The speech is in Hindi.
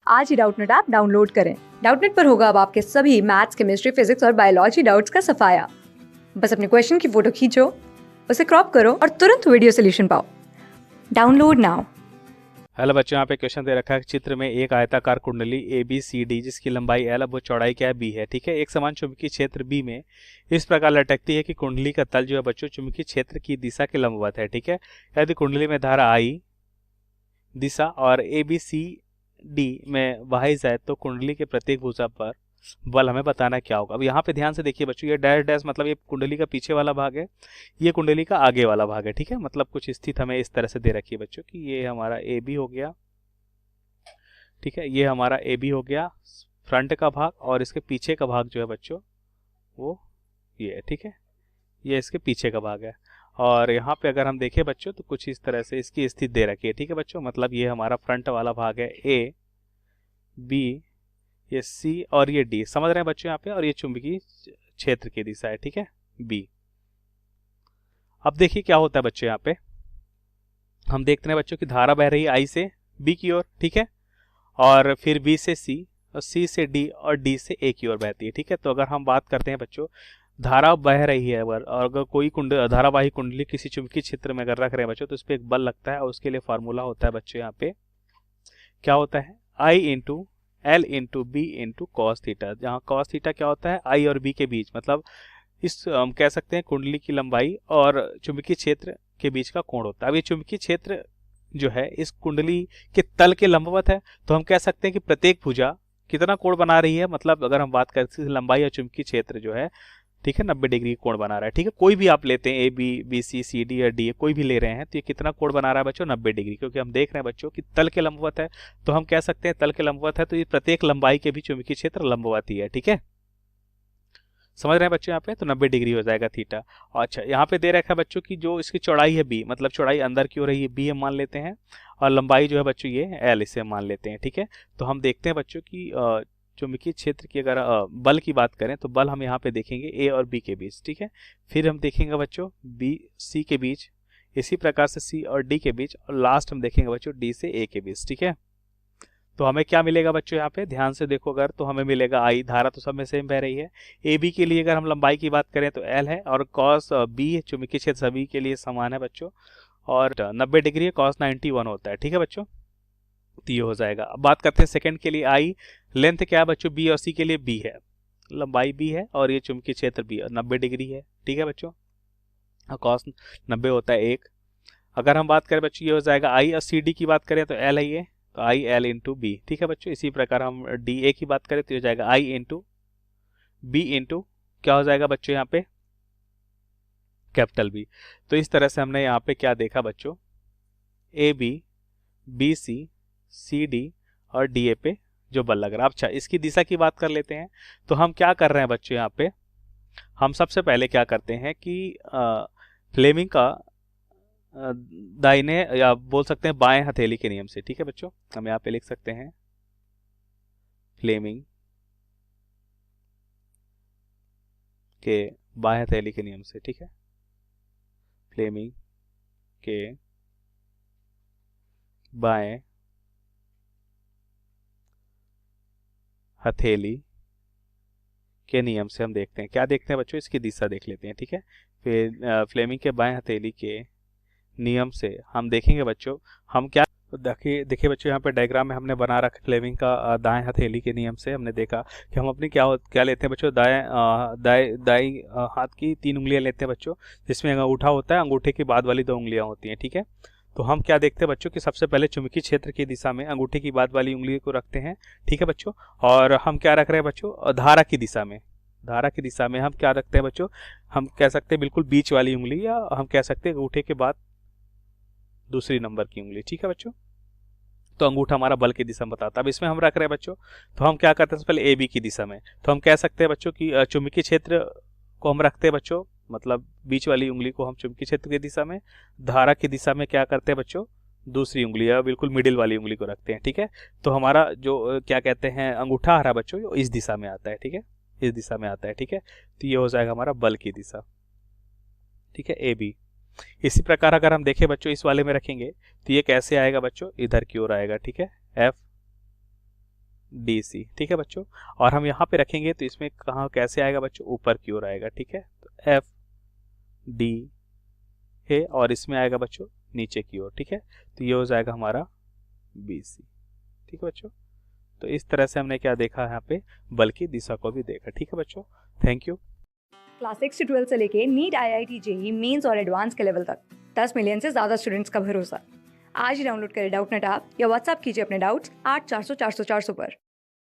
आज ही डाउटनेट ऐप डाउनलोड करें। डाउटनेट पर होगा अब आपके सभी मैथ्स, केमिस्ट्री, फिजिक्स और बायोलॉजी डाउट्स का सफाया। बस अपने क्वेश्चन की फोटो खींचो, उसे क्रॉप करो और तुरंत वीडियो सोल्यूशन पाओ। Download now. हेलो बच्चों, यहाँ पे क्वेश्चन दे रखा है चित्र में एक आयताकार कुंडली ए बी सी डी जिसकी लंबाई एल वो चौड़ाई क्या है बी है। ठीक है, एक समान चुंबकीय क्षेत्र बी में इस प्रकार लटकती है कि कुंडली का तल जो है बच्चों चुंबकीय क्षेत्र की दिशा के लंबवत है। ठीक है, यदि कुंडली में धारा आई दिशा और ए बी सी डी में वाही जाए तो कुंडली के प्रत्येक भुजा पर बल हमें बताना क्या होगा। अब यहाँ पे ध्यान से देखिए बच्चों, ये डैश डैश मतलब ये कुंडली का पीछे वाला भाग है, ये कुंडली का आगे वाला भाग है। ठीक है, मतलब कुछ स्थित हमें इस तरह से दे रखी है बच्चों कि ये हमारा ए बी हो गया। ठीक है, ये हमारा ए बी हो गया फ्रंट का भाग, और इसके पीछे का भाग जो है बच्चों वो ये है। ठीक है, ये इसके पीछे का भाग है, और यहाँ पे अगर हम देखें बच्चों तो कुछ इस तरह से इसकी स्थिति दे रखी है। ठीक है बच्चों, मतलब ये हमारा फ्रंट वाला भाग है ए बी, ये सी और ये डी, समझ रहे हैं बच्चों यहाँ पे, और ये चुंबकीय क्षेत्र की दिशा है। ठीक है, बी। अब देखिए क्या होता है बच्चों, यहाँ पे हम देखते हैं बच्चों की धारा बह रही है आई से बी की ओर। ठीक है, और फिर बी से सी और सी से डी और डी से ए की ओर बहती है। ठीक है, तो अगर हम बात करते हैं बच्चों धारा बह रही है और अगर कोई धारावाही कुंडली किसी चुंबकीय क्षेत्र में अगर रख रहे हैं बच्चों तो इस पर एक बल लगता है, और उसके लिए फार्मूला होता है बच्चों यहाँ पे क्या होता है I into L into B into cos theta, जहाँ कॉस थीटा क्या होता है आई और बी के बीच, मतलब इस हम कह सकते हैं कुंडली की लंबाई और चुंबकीय क्षेत्र के बीच का कोण होता है। अब ये चुंबकीय क्षेत्र जो है इस कुंडली के तल के लंबवत है, तो हम कह सकते हैं कि प्रत्येक भुजा कितना कोण बना रही है, मतलब अगर हम बात करते हैं लंबाई और चुंबकीय क्षेत्र जो है, ठीक है 90 डिग्री कोण बना रहा है। ठीक है, कोई भी आप लेते हैं A B B C C D या डी कोई भी ले रहे हैं तो ये कितना कोण बना रहा है बच्चों 90 डिग्री, क्योंकि हम देख रहे हैं बच्चों कि तल के लंबवत है, तो हम कह सकते हैं तल के लंबवत है तो ये प्रत्येक लंबाई के भी चुंबकीय क्षेत्र लंबवत ही है। ठीक है, समझ रहे हैं बच्चों यहाँ पे, तो 90 डिग्री हो जाएगा थीटा। अच्छा, यहाँ पे दे रखा है बच्चों की जो इसकी चौड़ाई है बी, मतलब चौड़ाई अंदर की हो रही है बी हम मान लेते हैं, और लंबाई जो है बच्चों ये एल इसे हम मान लेते हैं। ठीक है, तो हम देखते हैं बच्चों की चुंबकीय क्षेत्र की अगर बल की बात करें तो बल हम यहाँ पे देखेंगे ए और बी के बीच। ठीक है, फिर हम देखेंगे बच्चों बी सी के बीच, इसी प्रकार से सी और डी के बीच, और लास्ट हम देखेंगे बच्चों डी से ए के बीच। ठीक है, तो हमें क्या मिलेगा बच्चों यहाँ पे ध्यान से देखो अगर, तो हमें मिलेगा आई, धारा तो सब में सेम बह रही है। ए बी के लिए अगर हम लंबाई की बात करें तो एल है, और कॉस बी चुंबकीय क्षेत्र सभी के लिए समान है बच्चों, और 90 डिग्री है, कॉस 91 होता है। ठीक है बच्चों, तो ये हो जाएगा। अब बात करते हैं सेकंड के लिए आई, लेंथ क्या है बच्चों बी और सी के लिए बी है, लंबाई बी है, और ये चुंबकीय क्षेत्र बी और 90 डिग्री है। ठीक है बच्चों, और कॉस 90 होता है 1। अगर हम बात करें बच्चों ये हो जाएगा आई, और सी डी की बात करें तो एल है ये, तो आई एल इंटू बी। ठीक है बच्चों, इसी प्रकार हम डी ए की बात करें तो हो जाएगा आई इंटू बी इंटू क्या हो जाएगा बच्चों यहाँ पे कैपिटल बी। तो इस तरह से हमने यहाँ पे क्या देखा बच्चों, A B B C C D और डी ए पे जो बल लग रहा है। अच्छा, इसकी दिशा की बात कर लेते हैं, तो हम क्या कर रहे हैं बच्चों यहाँ पे, हम सबसे पहले क्या करते हैं कि फ्लेमिंग का दाहिने या बोल सकते हैं बाएं हथेली के नियम से, ठीक है बच्चों, हम यहाँ पे लिख सकते हैं फ्लेमिंग के बाएं हथेली के नियम से। ठीक है, फ्लेमिंग के बाएं हथेली के नियम से हम देखते हैं, क्या देखते हैं बच्चों, इसकी दिशा देख लेते हैं। ठीक है, फिर फ्लेमिंग के बाएं हथेली के नियम से हम देखेंगे बच्चों हम क्या, देखिए देखिए बच्चों यहाँ पे डायग्राम में हमने बना रखा फ्लेमिंग का दाएं हथेली के नियम से हमने देखा कि हम अपनी क्या लेते हैं बच्चों, दाएं हाथ की 3 उंगलियां लेते हैं बच्चों, जिसमें अंगूठा होता है, अंगूठे की बाद वाली 2 उंगलियां होती हैं। ठीक है, तो हम क्या देखते हैं बच्चों कि सबसे पहले चुंबकीय क्षेत्र की दिशा में अंगूठे की बाद वाली उंगली को रखते हैं। ठीक है बच्चों, और हम क्या रख रहे हैं बच्चों, धारा की दिशा में, धारा की दिशा में हम क्या रखते हैं बच्चों, हम कह सकते हैं बिल्कुल बीच वाली उंगली, या हम कह सकते हैं अंगूठे के बाद दूसरी नंबर की उंगली। ठीक है बच्चों, तो अंगूठा हमारा बल की दिशा में बताता है। अब इसमें हम रख रहे हैं बच्चों, तो हम क्या करते हैं पहले ए बी की दिशा में, तो हम कह सकते हैं बच्चों कि चुंबकीय क्षेत्र को हम रखते हैं बच्चों, मतलब बीच वाली उंगली को हम चुंबकीय क्षेत्र की दिशा में, धारा की दिशा में क्या करते हैं बच्चों, दूसरी उंगली या बिल्कुल मिडिल वाली उंगली को रखते हैं। ठीक है, तो हमारा जो क्या कहते हैं अंगूठा आ रहा बच्चों इस दिशा में आता है। ठीक है, इस दिशा में आता है। ठीक है, तो ये हो जाएगा हमारा बल की दिशा। ठीक है, ए बी। इसी प्रकार अगर हम देखें बच्चों इस वाले में रखेंगे तो ये कैसे आएगा बच्चों, इधर की ओर आएगा। ठीक है, एफ डी सी, ठीक है बच्चों। और हम यहाँ पे रखेंगे तो इसमें कहाँ कैसे आएगा बच्चों, ऊपर की ओर आएगा, ठीक है। तो एफ डी है और इसमें आएगा बच्चों नीचे की ओर, ठीक है। तो ये हो जाएगा हमारा बी सी, ठीक है बच्चों। तो इस तरह से हमने क्या देखा यहाँ पे, बल की दिशा को भी देखा, ठीक है बच्चों। Thank you. क्लास 6 से 12 से लेके नीट, IIT, जेई मेंस और एडवांस के लेवल तक 10 मिलियन से ज़्यादा स्टूडेंट्स का भरोसा। आज ही डाउनलोड करें डाउटनेट ऐप या व्हाट्सएप कीजिए अपने डाउट्स 8400 400 400 पर।